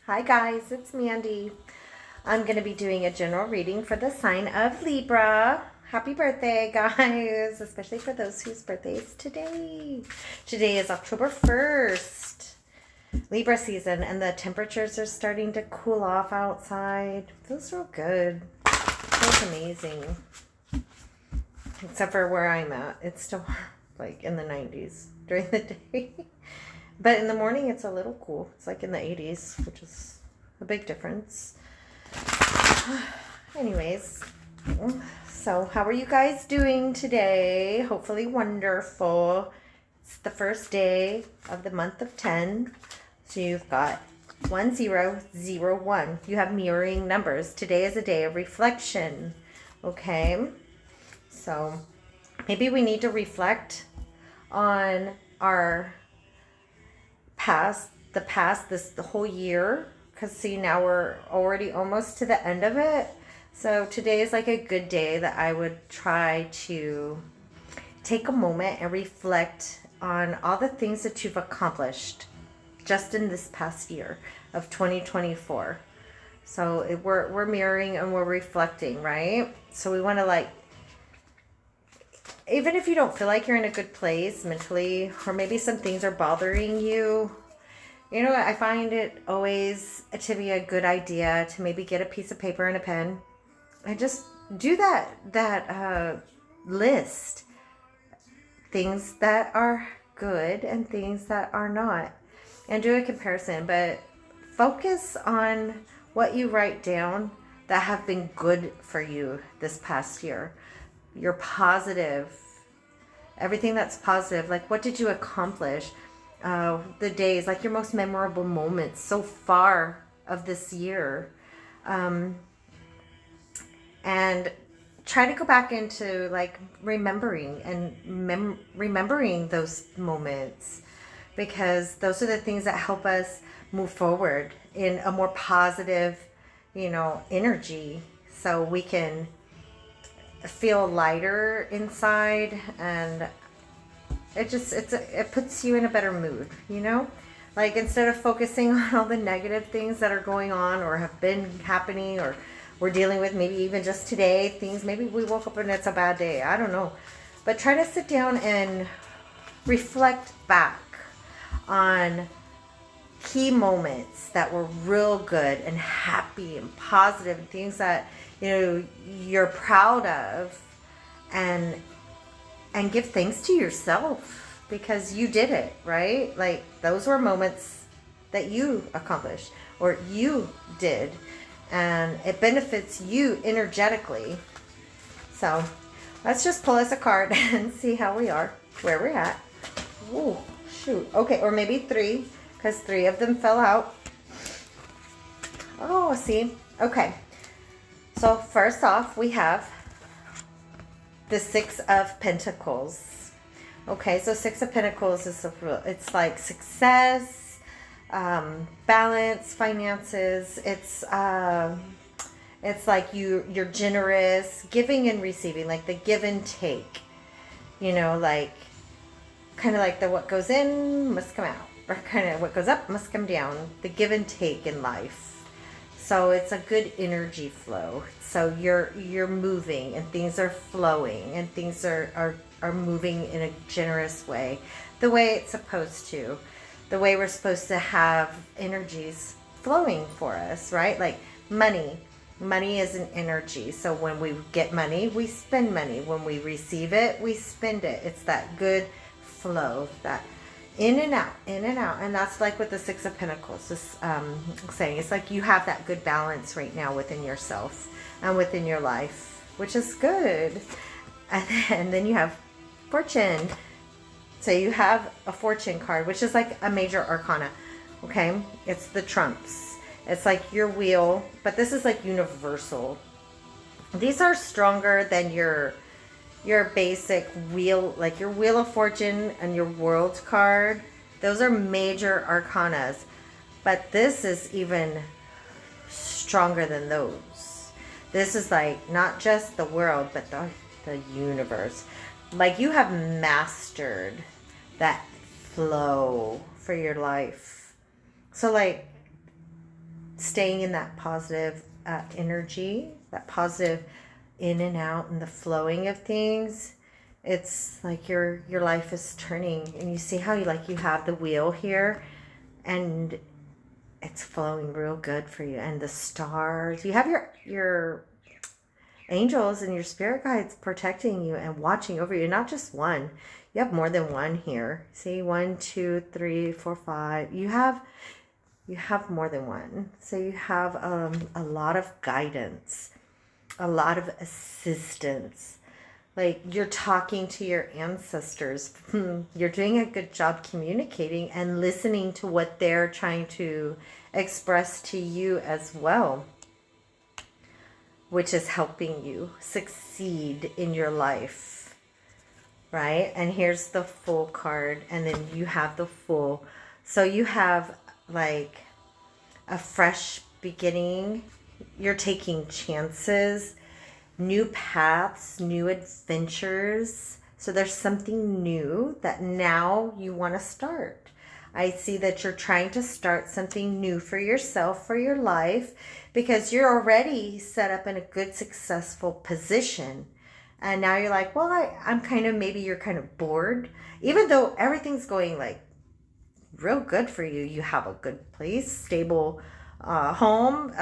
Hi guys, it's Mandy. I'm going to be doing a general reading for the sign of Libra. Happy birthday, guys, especially for those whose birthday is today. Today is October 1st, Libra season, and the temperatures are starting to cool off outside. Feels real good. Feels amazing. Except for where I'm at. It's still like in the 90s during the day. But in the morning, it's a little cool. It's like in the 80s, which is a big difference. Anyways, so how are you guys doing today? Hopefully wonderful. It's the first day of the month of 10. So you've got 1001. You have mirroring numbers. Today is a day of reflection. Okay? So maybe we need to reflect on our the whole year, because see, now we're already almost to the end of it. So today is like a good day that I would try to take a moment and reflect on all the things that you've accomplished just in this past year of 2024. So we're mirroring and we're reflecting, right? So we want to, even if you don't feel like you're in a good place mentally, or maybe some things are bothering you, I find it always to be a good idea to maybe get a piece of paper and a pen and just do that list. Things that are good and things that are not. And do a comparison. But focus on what you write down that have been good for you this past year. Your positive. Everything that's positive. Like, what did you accomplish? The days, like your most memorable moments so far of this year. And try to go back into like remembering and remembering those moments, because those are the things that help us move forward in a more positive, energy, so we can feel lighter inside, and it puts you in a better mood, like instead of focusing on all the negative things that are going on or have been happening or we're dealing with, maybe even just today, things, maybe we woke up and it's a bad day, I don't know, but try to sit down and reflect back on key moments that were real good and happy and positive, and things that you're proud of, and give thanks to yourself because you did it, right? Like, those were moments that you accomplished or you did, and it benefits you energetically. So let's just pull us a card and see how we are, where we're at. Ooh, shoot. Okay, or maybe three, because three of them fell out. Oh, see. Okay. So first off, we have the Six of Pentacles. Okay, so Six of Pentacles is it's like success, balance, finances. It's like you're generous, giving and receiving, like the give and take. Like kind of like the what goes in must come out, or kind of what goes up must come down. The give and take in life. So it's a good energy flow. So you're moving and things are flowing and things are moving in a generous way, the way it's supposed to, the way we're supposed to have energies flowing for us, right? Like money is an energy. So when we get money, we spend money. When we receive it, we spend it. It's that good flow, that in and out, and that's like with the Six of Pentacles, this saying, it's like you have that good balance right now within yourself and within your life, which is good. And then you have Fortune. So you have a Fortune card, which is like a major arcana. Okay, it's the trumps. It's like your wheel, but this is like universal. These are stronger than your basic wheel, like your Wheel of Fortune and your World card. Those are major arcanas, but this is even stronger than those. This is like not just the world, but the universe. Like, you have mastered that flow for your life. So like staying in that positive energy, that positive in and out and the flowing of things. It's like your life is turning, and you see how you have the wheel here, and it's flowing real good for you. And the stars, you have your angels and your spirit guides protecting you and watching over you. Not just one, you have more than one here. See, 1, 2, 3, 4, 5. You have more than one. So you have a lot of guidance, a lot of assistance. Like, you're talking to your ancestors. You're doing a good job communicating and listening to what they're trying to express to you as well, which is helping you succeed in your life, right? And here's the Fool card, and then you have the Fool. So you have like a fresh beginning. You're taking chances, new paths, new adventures. So there's something new that now you want to start. I see that you're trying to start something new for yourself, for your life, because you're already set up in a good, successful position. And now you're like, well, I'm kind of, maybe you're kind of bored, even though everything's going like real good for you. You have a good place, stable home,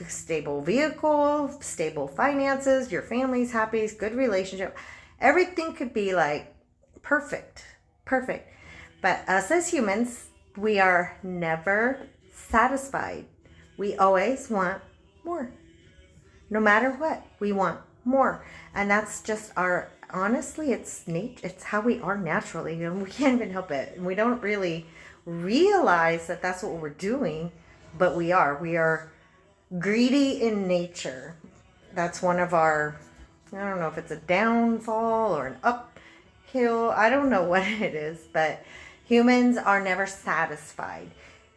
stable vehicle, stable finances, your family's happy, good relationship. Everything could be like perfect. But us as humans, we are never satisfied. We always want more. No matter what, we want more. And that's just honestly, it's how we are naturally, and we can't even help it. And we don't really realize that that's what we're doing, but we are greedy in nature. That's one of our, I don't know if it's a downfall or an uphill, I don't know what it is, but humans are never satisfied.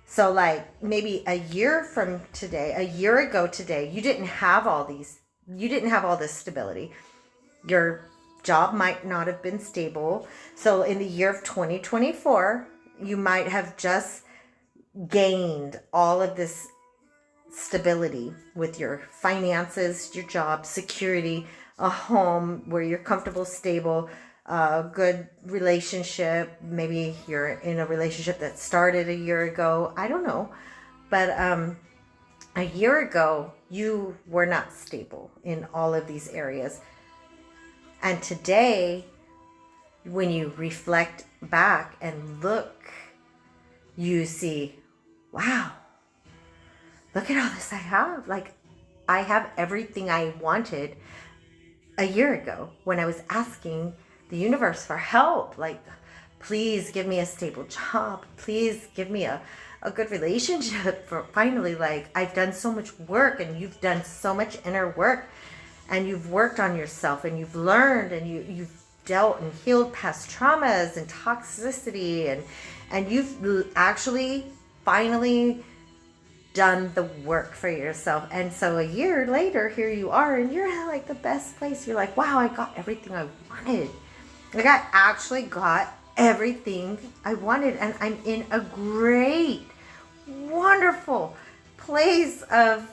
So like maybe a year ago today, you didn't have all this stability. Your job might not have been stable. So in the year of 2024, you might have just gained all of this stability with your finances, your job, security, a home where you're comfortable, stable, a good relationship. Maybe you're in a relationship that started a year ago. I don't know. But a year ago, you were not stable in all of these areas. And today, when you reflect back and look, you see, wow, look at all this I have. Like, I have everything I wanted a year ago when I was asking the universe for help. Like, please give me a stable job. Please give me a good relationship. For finally, like, I've done so much work, and you've done so much inner work, and you've worked on yourself, and you've learned, and you've dealt and healed past traumas and toxicity, and you've actually finally done the work for yourself. And so a year later, here you are, and you're in like the best place. You're like, wow, I got everything I wanted. Like, I actually got everything I wanted, and I'm in a great, wonderful place of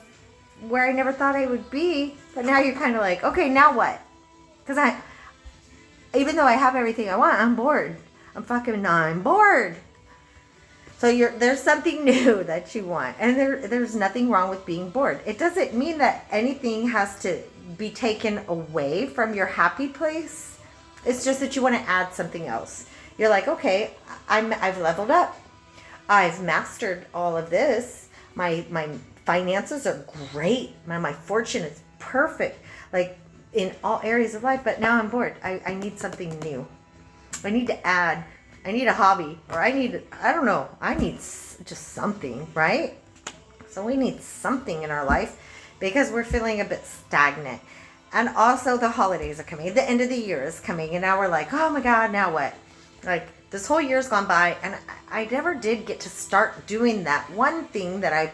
where I never thought I would be. But now you're kind of like, okay, now what? Because even though I have everything I want, I'm bored. I'm bored. So there's something new that you want, and there's nothing wrong with being bored. It doesn't mean that anything has to be taken away from your happy place. It's just that you want to add something else. You're like, okay, I've leveled up. I've mastered all of this. My finances are great. My fortune is perfect, like in all areas of life. But now I'm bored. I need something new. I need to add. I need a hobby, or I need just something, right? So we need something in our life because we're feeling a bit stagnant. And also the holidays are coming. The end of the year is coming, and now we're like, oh my God, now what? Like, this whole year's gone by, and I never did get to start doing that one thing that I've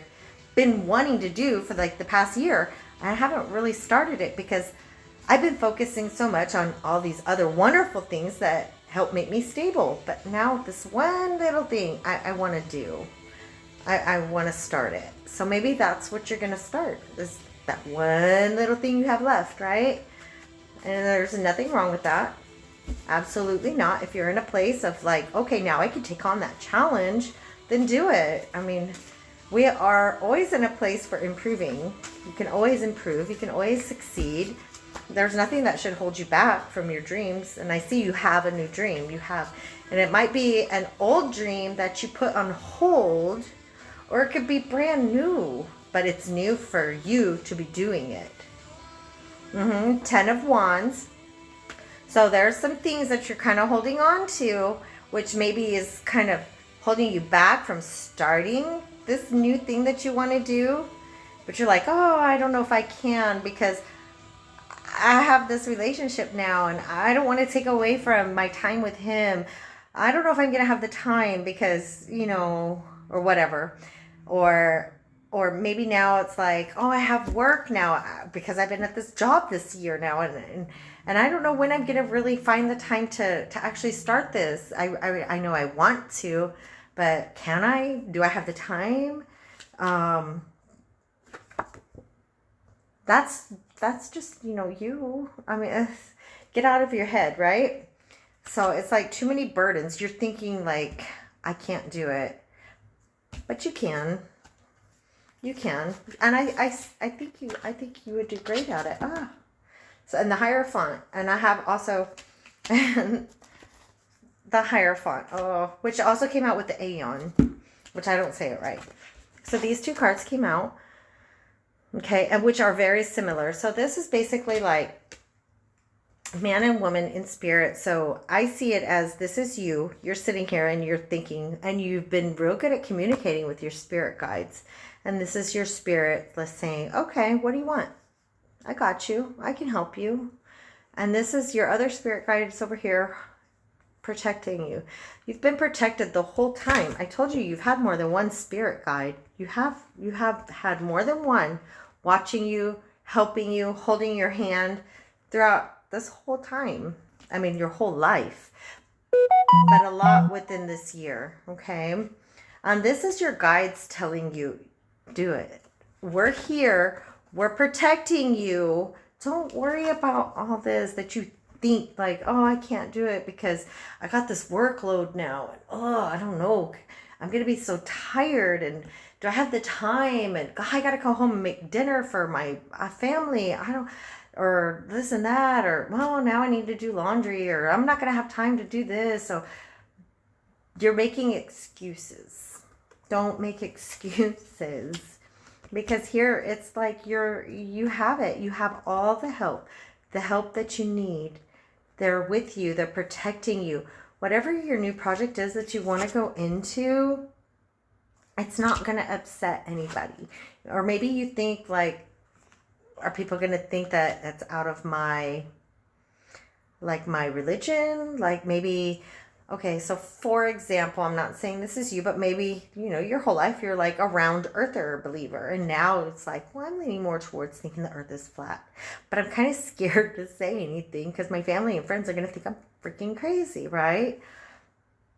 been wanting to do for like the past year. I haven't really started it because I've been focusing so much on all these other wonderful things that help make me stable. But now this one little thing I want to do. I want to start it. So maybe that's what you're going to start. Is that one little thing you have left, right? And there's nothing wrong with that. Absolutely not. If you're in a place of like, okay, now I can take on that challenge, then do it. I mean, we are always in a place for improving. You can always improve. You can always succeed. There's nothing that should hold you back from your dreams. And I see you have a new dream. You have, and it might be an old dream that you put on hold, or it could be brand new, but it's new for you to be doing it. 10 of Wands. So there's some things that you're kind of holding on to, which maybe is kind of holding you back from starting this new thing that you want to do. But you're like, oh, I don't know if I can, because I have this relationship now and I don't want to take away from my time with him. I don't know if I'm going to have the time because, or whatever. Or maybe now it's like, oh, I have work now because I've been at this job this year now. And I don't know when I'm going to really find the time to actually start this. I know I want to, but can I? Do I have the time? That's just, you. I mean, get out of your head, right? So it's like too many burdens. You're thinking like, I can't do it. But you can. You can. And I think you would do great at it. So, and the Hierophant. And I have also the Hierophant. Oh, which also came out with the Aeon, which I don't say it right. So these two cards came out. Okay, and which are very similar. So this is basically like man and woman in spirit. So I see it as this is you. You're sitting here and you're thinking, and you've been real good at communicating with your spirit guides. And this is your spirit saying, okay, what do you want? I got you. I can help you. And this is your other spirit guides over here protecting you. You've been protected the whole time. I told you you've had more than one spirit guide. You have had more than one watching you, helping you, holding your hand throughout this whole time. I mean, your whole life, but a lot within this year. Okay. This is your guides telling you, do it. We're here. We're protecting you. Don't worry about all this that you think like, oh, I can't do it because I got this workload now. And, oh, I don't know. I'm going to be so tired. And do I have the time? And God, I got to go home and make dinner for my family. Or this and that. Or, well, now I need to do laundry. Or I'm not going to have time to do this. So you're making excuses. Don't make excuses. Because here it's like you have it. You have all the help that you need. They're with you. They're protecting you. Whatever your new project is that you want to go into, it's not going to upset anybody. Or maybe you think like, are people going to think that that's out of my religion? Like maybe, okay, so for example, I'm not saying this is you, but maybe, your whole life you're like a round earther believer. And now it's like, well, I'm leaning more towards thinking the earth is flat. But I'm kind of scared to say anything because my family and friends are going to think I'm freaking crazy, right?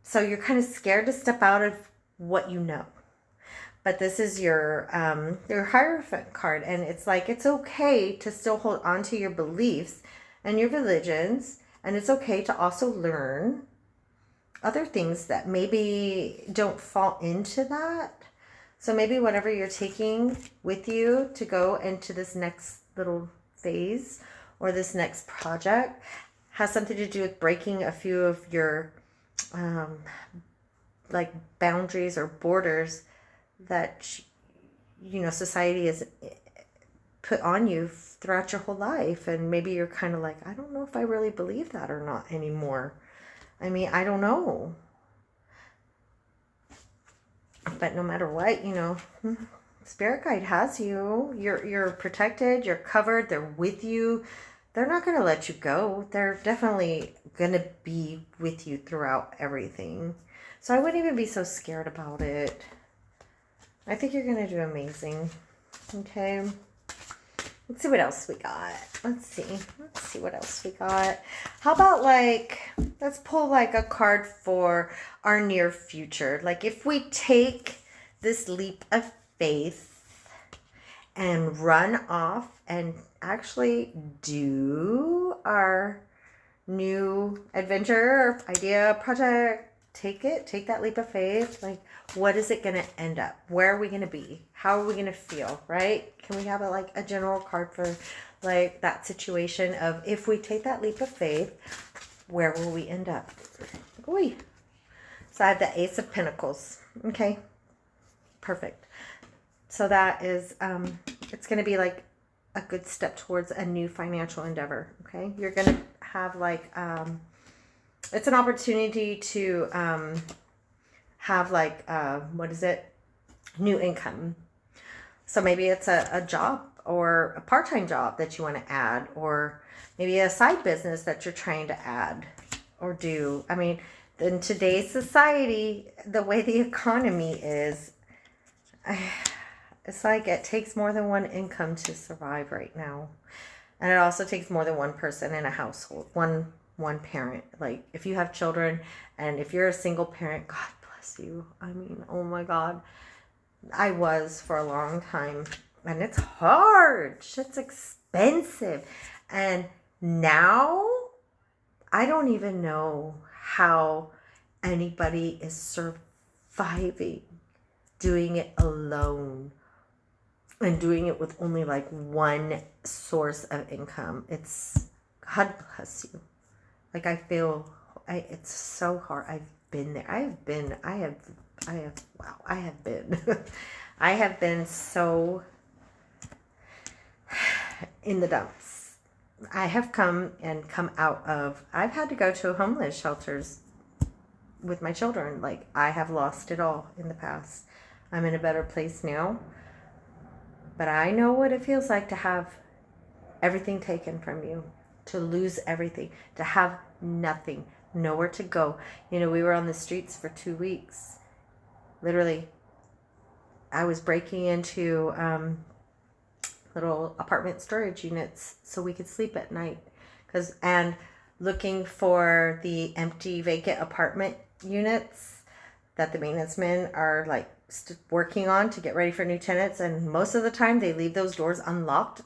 So you're kind of scared to step out of what you know. But this is your Hierophant card. And it's like, it's okay to still hold on to your beliefs and your religions. And it's okay to also learn other things that maybe don't fall into that. So maybe whatever you're taking with you to go into this next little phase or this next project has something to do with breaking a few of your like boundaries or borders that society has put on you throughout your whole life. And maybe you're kind of like, I don't know if I really believe that or not anymore. I mean, I don't know. But no matter what, Spirit Guide has you. You're protected. You're covered. They're with you. They're not going to let you go. They're definitely going to be with you throughout everything. So I wouldn't even be so scared about it. I think you're going to do amazing. Okay. Let's see what else we got. Let's see what else we got. How about let's pull a card for our near future. Like if we take this leap of faith and run off and actually do our new adventure, idea, project. Take that leap of faith. Like, what is it going to end up? Where are we going to be? How are we going to feel, right? Can we have a general card for like that situation of if we take that leap of faith, where will we end up? Oy. So I have the Ace of Pentacles. Okay, perfect. So that is, it's going to be like a good step towards a new financial endeavor. Okay, you're going to have like, it's an opportunity to have like, what is it? New income. So maybe it's a job or a part-time job that you want to add, or maybe a side business that you're trying to add or do. I mean, in today's society, the way the economy is, it's like it takes more than one income to survive right now. And it also takes more than one person in a household, one parent. Like if you have children and if you're a single parent, God bless you. I mean, oh my God. I was for a long time, and it's hard. Shit's expensive. And now I don't even know how anybody is surviving doing it alone and doing it with only like one source of income. It's, God bless you. Like I feel, it's so hard. I've been there. I have been, wow, I have been, I have been so in the dumps. I have come out of, I've had to go to homeless shelters with my children. Like I have lost it all in the past. I'm in a better place now, but I know what it feels like to have everything taken from you, to lose everything, to have nothing, nowhere to go. You know, we were on the streets for 2 weeks. Literally, I was breaking into little apartment storage units so we could sleep at night, and looking for the empty vacant apartment units that the maintenance men are like working on to get ready for new tenants. And most of the time they leave those doors unlocked.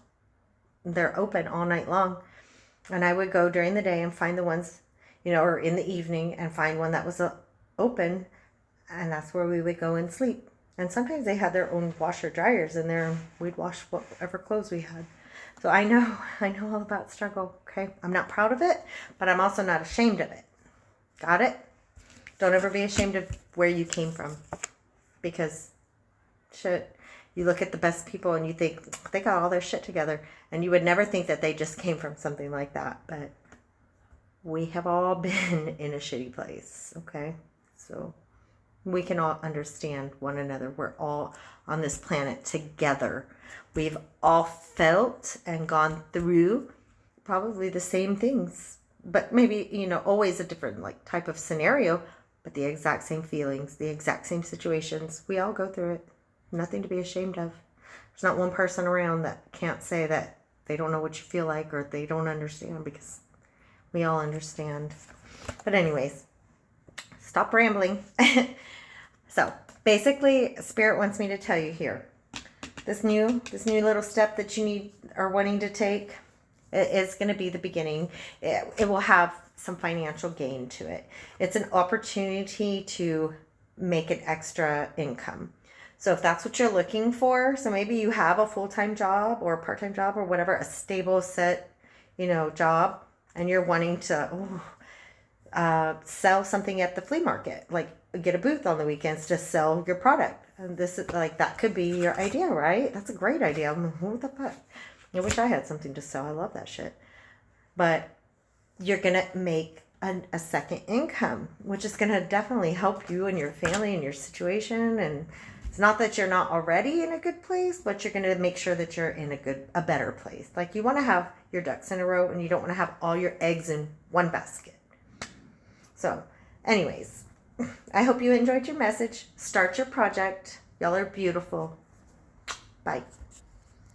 They're open all night long. And I would go during the day and find the ones, you know, or in the evening and find one that was open. And that's where we would go and sleep. And sometimes they had their own washer dryers in there, and we'd wash whatever clothes we had. So I know all about struggle, okay? I'm not proud of it, but I'm also not ashamed of it. Got it? Don't ever be ashamed of where you came from. Because, shit, you look at the best people and you think they got all their shit together. And you would never think that they just came from something like that. But we have all been in a shitty place, okay? So we can all understand one another. We're all on this planet together. We've all felt and gone through probably the same things, but maybe, you know, always a different like type of scenario, but the exact same feelings, the exact same situations. We all go through it. Nothing to be ashamed of. There's not one person around that can't say that they don't know what you feel like or they don't understand, because we all understand. But anyways, stop rambling. So basically, Spirit wants me to tell you here, this new little step that you are wanting to take, it is going to be the beginning. It will have some financial gain to it. It's an opportunity to make an extra income. So if that's what you're looking for, so maybe you have a full-time job or a part-time job or whatever, a stable set, you know, job, and you're wanting to sell something at the flea market, like get a booth on the weekends to sell your product. And this is like, that could be your idea, right? That's a great idea. I'm like, what the fuck? I wish I had something to sell. I love that shit. But you're going to make a second income, which is going to definitely help you and your family and your situation. And it's not that you're not already in a good place, but you're going to make sure that you're in a better place. Like you want to have your ducks in a row, and you don't want to have all your eggs in one basket. So anyways, I hope you enjoyed your message. Start your project. Y'all are beautiful. Bye.